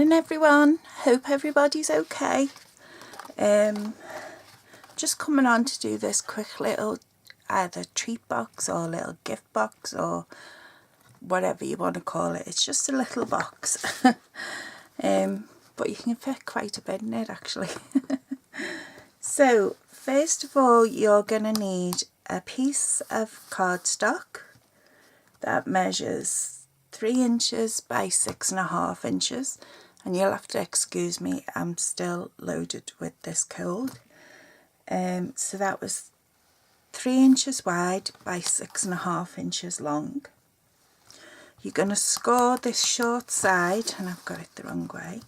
Morning everyone, hope everybody's okay. Just coming on to do this quick little either treat box or little gift box or whatever you want to call it. It's just a little box, but you can fit quite a bit in it actually. So first of all, you're going to need a piece of cardstock that measures 3 inches by 6.5 inches, and you'll have to excuse me, I'm still loaded with this cold. So that was 3 inches wide by 6.5 inches long. You're going to score this short side, and I've got it the wrong way.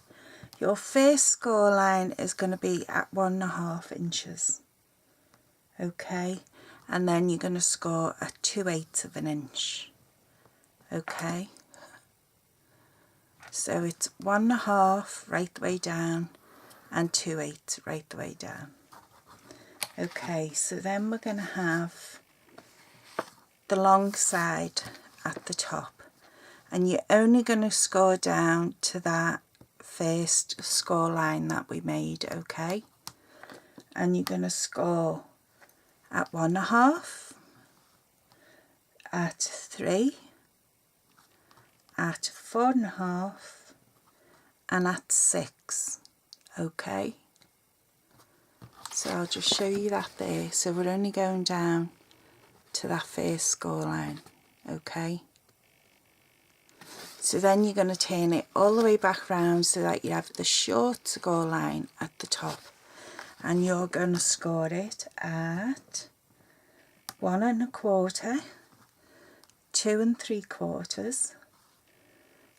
Your first score line is going to be at 1.5 inches, okay, and then you're going to score at 2/8 of an inch, okay. So it's 1.5 right the way down and 2/8 right the way down. Okay, so then we're going to have the long side at the top, and you're only going to score down to that first score line that we made, okay. And you're going to score at 1.5, at 3, at 4.5, and at 6, okay. So I'll just show you that there. So we're only going down to that first score line, okay. So then you're going to turn it all the way back round so that you have the short score line at the top, and you're going to score it at 1 1/4, 2 3/4,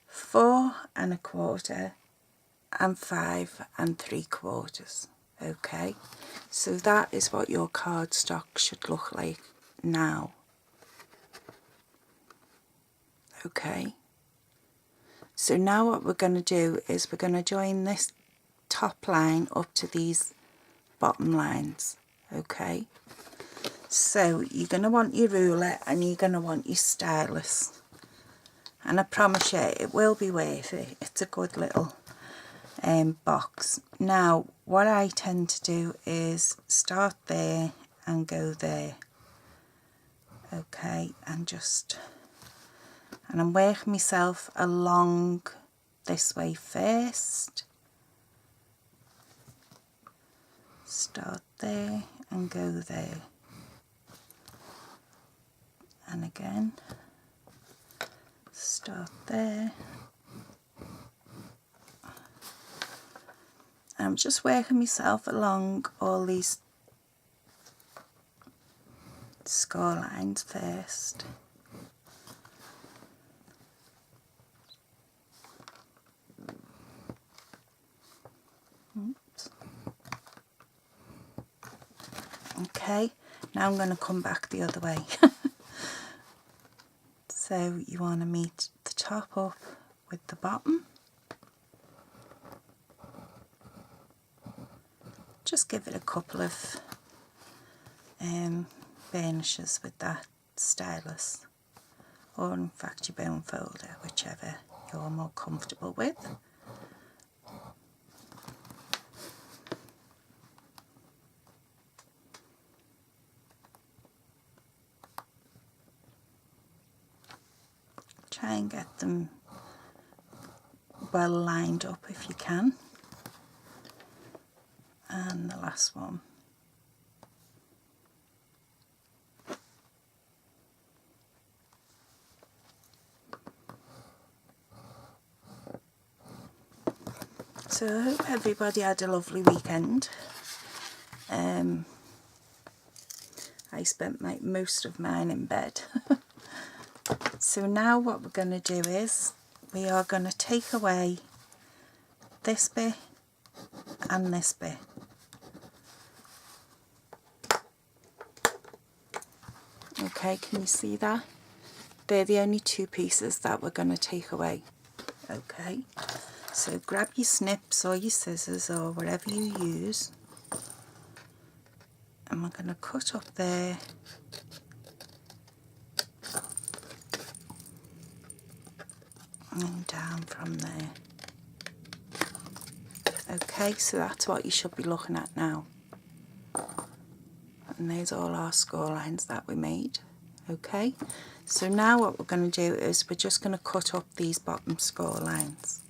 4 1/4, and 5 3/4, okay. So that is what your cardstock should look like now, okay. So now what we're going to do is we're going to join this top line up to these bottom lines, okay. So you're going to want your ruler and you're going to want your stylus, and I promise you it will be worth it. It's a good little box. Now what I tend to do is start there and go there, okay, and I'm working myself along this way first. Start there and go there, and again start there. I'm just working myself along all these score lines first. Oops. Okay, now I'm going to come back the other way. So you want to meet the top up with the bottom. Just give it a couple of burnishes with that stylus, or in fact your bone folder, whichever you're more comfortable with. Try and get them well lined up if you can. And the last one. So I hope everybody had a lovely weekend. I spent most of mine in bed. So now what we're going to do is we are going to take away this bit and this bit. Okay, can you see that? They're the only two pieces that we're going to take away. Okay, so grab your snips or your scissors or whatever you use, and we're going to cut up there and down from there. Okay, so that's what you should be looking at now. And there's all our score lines that we made. Okay, so now what we're going to do is we're just going to cut up these bottom score lines.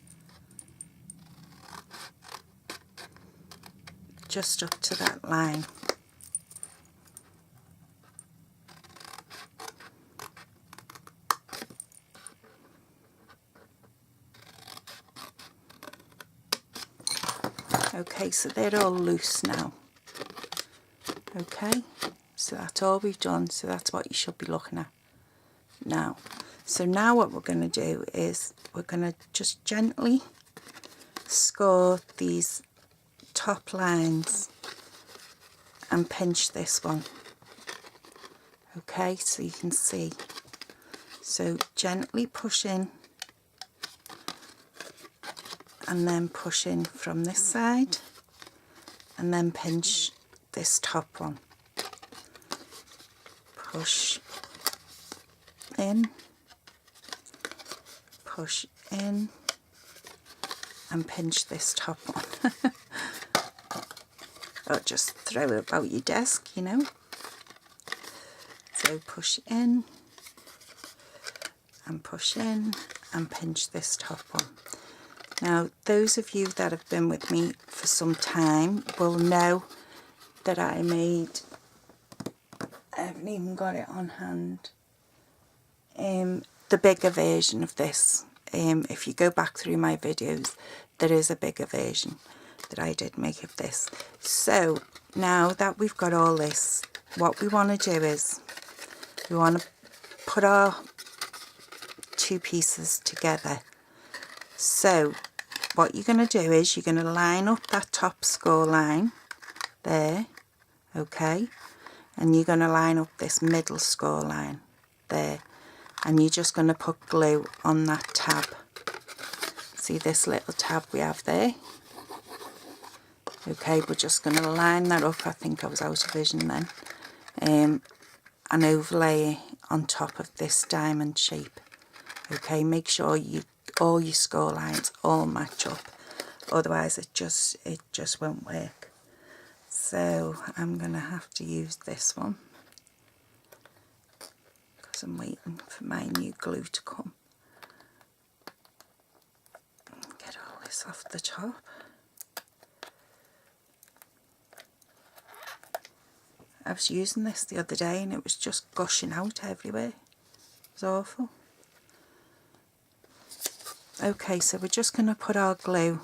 Just up to that line. Okay, so they're all loose now. Okay, so that's all we've done, so that's what you should be looking at now. So now what we're going to do is we're going to just gently score these top lines and pinch this one. Okay, so you can see. So gently push in and then push in from this side and then pinch this top one. Push in, push in and pinch this top one. Or just throw it about your desk, you know. So push in and push in and pinch this top one. Now, those of you that have been with me for some time will know that I made, I haven't even got it on hand, the bigger version of this. If you go back through my videos, there is a bigger version that I did make of this. So now that we've got all this, what we want to do is we want to put our two pieces together. So what you're going to do is you're going to line up that top score line there, okay, and you're going to line up this middle score line there, and you're just going to put glue on that tab. See this little tab we have there? Okay, we're just going to line that up. I think I was out of vision then. And overlay it on top of this diamond shape. Okay, make sure all your score lines all match up, otherwise it just won't work. So I'm gonna have to use this one because I'm waiting for my new glue to come. Get all this off the top. I was using this the other day and it was just gushing out everywhere. It was awful. Okay, so we're just going to put our glue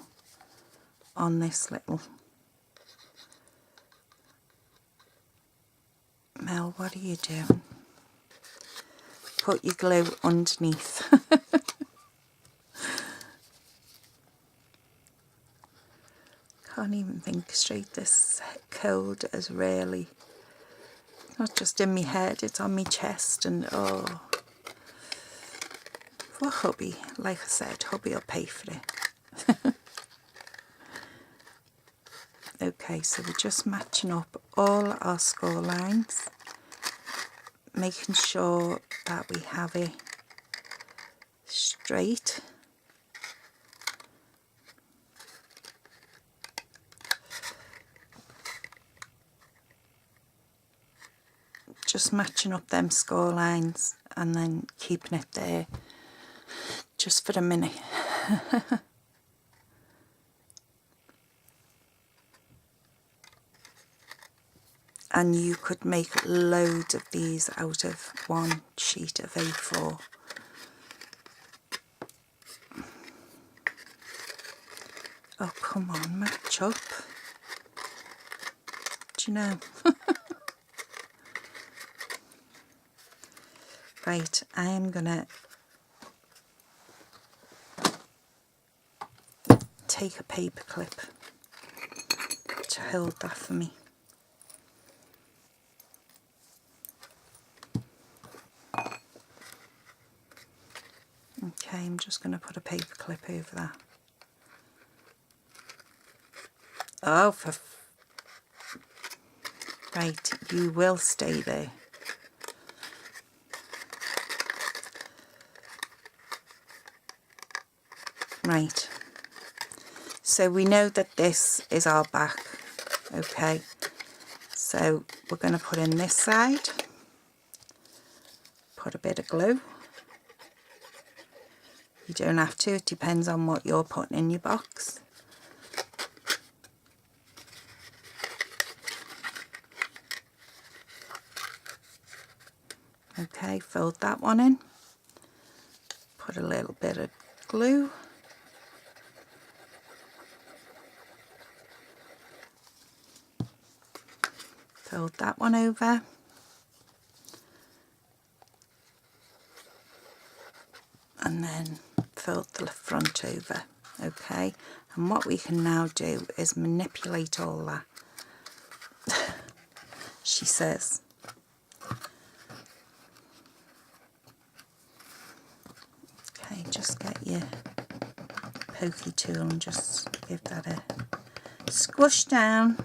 on this little... Mel, what are you doing? Put your glue underneath. Can't even think straight. This cold is really not just in my head, it's on my chest, and oh, for hubby, like I said, hubby will pay for it. Okay, so we're just matching up all our score lines, making sure that we have it straight. Just matching up them score lines and then keeping it there just for a minute. And you could make loads of these out of one sheet of A4. Oh, come on, match up. Do you know? Right, I am gonna take a paper clip to hold that for me. Okay, I'm just going to put a paper clip over that. Oh, right, you will stay there. Right, So we know that this is our back. Okay, so we're going to put in this side, put a bit of glue. You don't have to, it depends on what you're putting in your box. Okay, fold that one in, put a little bit of glue. Fold that one over. And then fold the front over. Okay, and what we can now do is manipulate all that. She says. Okay, just get your pokey tool and just give that a squish down.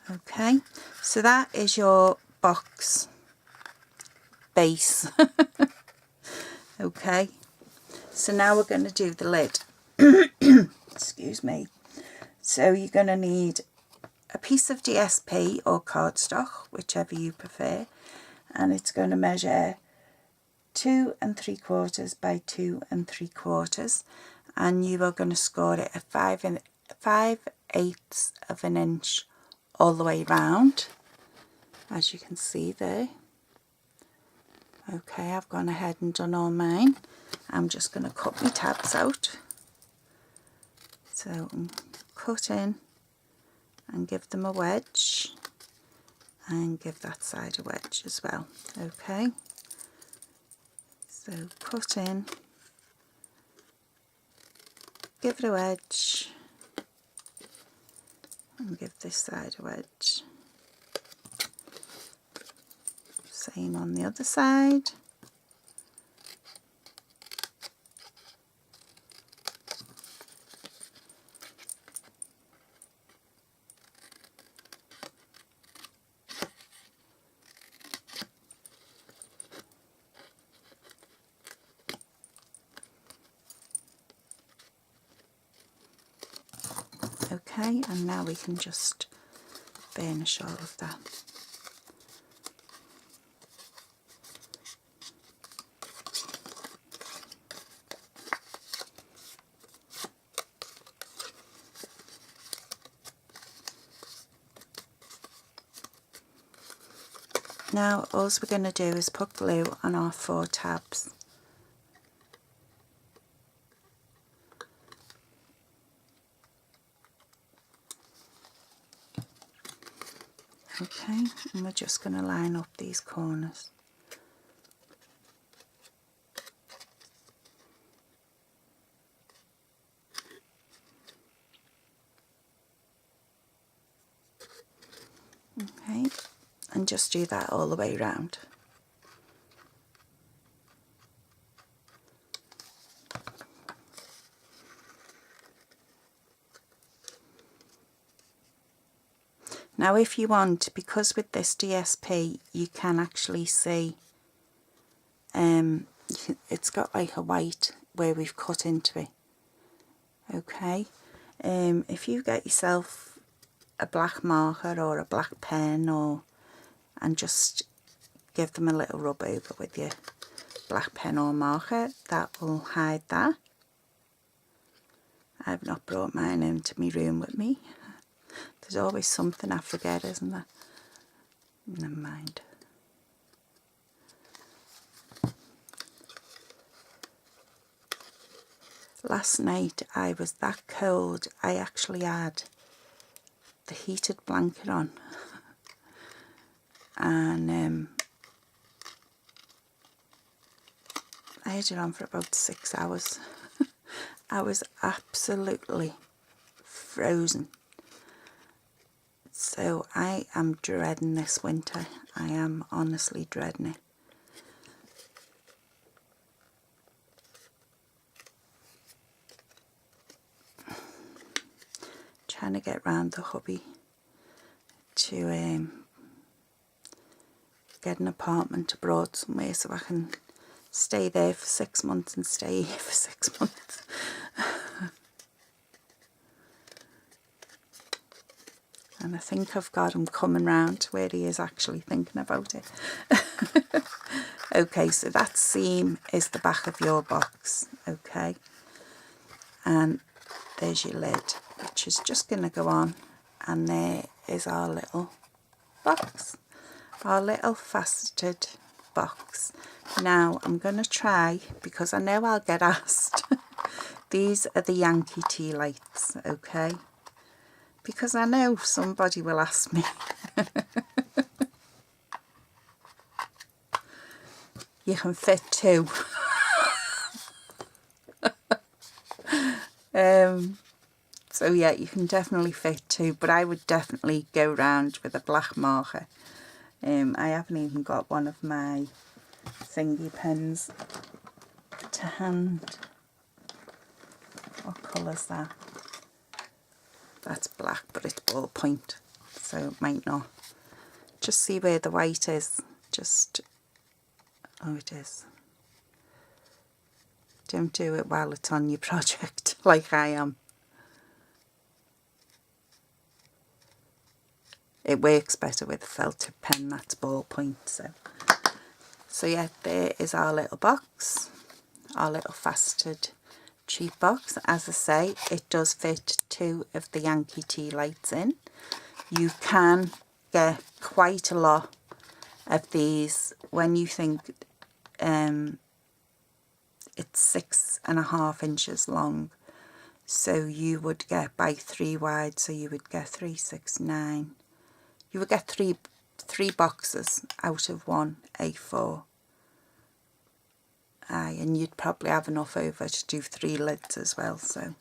Okay, so that is your box base. Okay, so now we're going to do the lid. Excuse me. So you're going to need a piece of DSP or cardstock, whichever you prefer, and it's going to measure 2 3/4 by 2 3/4, and you are going to score it at 5/8 of an inch all the way round, as you can see there. Okay, I've gone ahead and done all mine. I'm just going to cut my tabs out. So cut in and give them a wedge, and give that side a wedge as well. Okay, so cut in, give it a wedge, and give this side a wedge. Same on the other side. Okay, and now we can just burnish all of that. Now all we're going to do is put glue on our 4 tabs. Okay, and we're just going to line up these corners. Okay, and just do that all the way around. Now if you want, because with this DSP you can actually see it's got like a white where we've cut into it. Okay, if you get yourself a black marker or a black pen, and just give them a little rub over with your black pen or marker, that will hide that. I've not brought mine into my room with me. There's always something I forget, isn't there? Never mind. Last night I was that cold, I actually had the heated blanket on. And I had it on for about 6 hours. I was absolutely frozen. So I am dreading this winter. I am honestly dreading it. Trying to get round the hubby to get an apartment abroad somewhere so I can stay there for 6 months and stay here for 6 months. And I think I've got him coming round to where he is actually thinking about it. Okay, so that seam is the back of your box, okay? And there's your lid, which is just going to go on. And there is our little box, our little faceted box. Now I'm going to try, because I know I'll get asked, these are the Yankee tea lights, okay? Because I know somebody will ask me. You can fit 2. So yeah, you can definitely fit 2, but I would definitely go round with a black marker. I haven't even got one of my thingy pens to hand. What colour's that? That's black, but it's ballpoint, so it might not. Just see where the white is. Just, oh, it is. Don't do it while it's on your project, like I am. It works better with a felt tip pen that's ballpoint. So yeah, there is our little box, our little faceted cheap box. As I say, it does fit 2 of the Yankee tea lights in. You can get quite a lot of these when you think it's 6.5 inches long. So you would get by 3 wide, so you would get 3, 6, 9. You would get three boxes out of one A4. Aye, and you'd probably have enough over to do 3 lids as well. So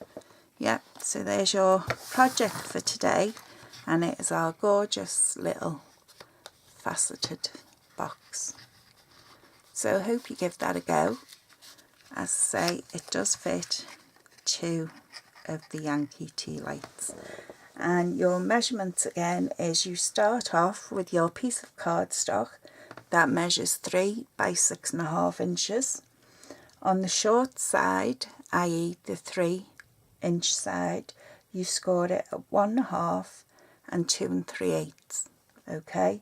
yeah, so there's your project for today, and it is our gorgeous little faceted box. So I hope you give that a go. As I say, it does fit 2 of the Yankee tea lights. And your measurements again is you start off with your piece of cardstock that measures 3 by 6.5 inches. On the short side, i.e. the 3-inch side, you score it at 1.5 and 2 3/8, okay?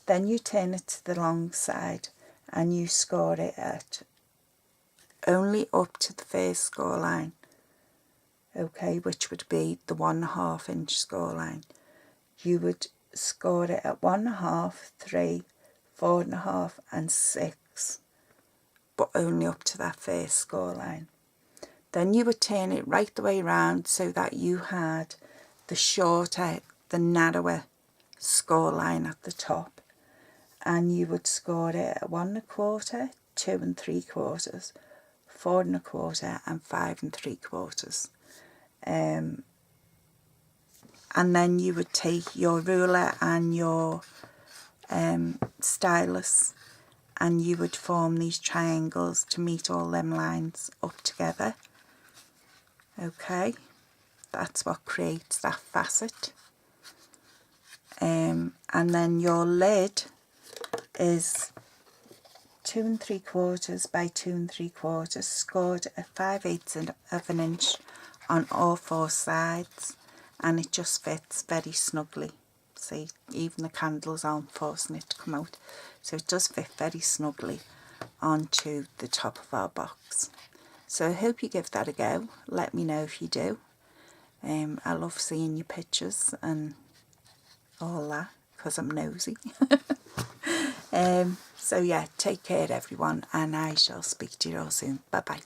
Then you turn it to the long side and you score it at only up to the first score line, okay, which would be the 1.5 inch score line. You would score it at 1.5, 3, 4.5 and 6, but only up to that first score line. Then you would turn it right the way around so that you had the shorter, the narrower score line at the top, and you would score it at 1.25, 2 3/4, 4.25 and 5 3/4. And then you would take your ruler and your stylus, and you would form these triangles to meet all them lines up together. Okay, that's what creates that facet. And then your lid is 2 3/4 by 2 3/4, scored at 5/8 of an inch on all 4 sides, and it just fits very snugly. See, even the candles aren't forcing it to come out, so it does fit very snugly onto the top of our box. So I hope you give that a go. Let me know if you do. I love seeing your pictures and all that, because I'm nosy. So yeah, take care everyone, and I shall speak to you all soon. Bye bye.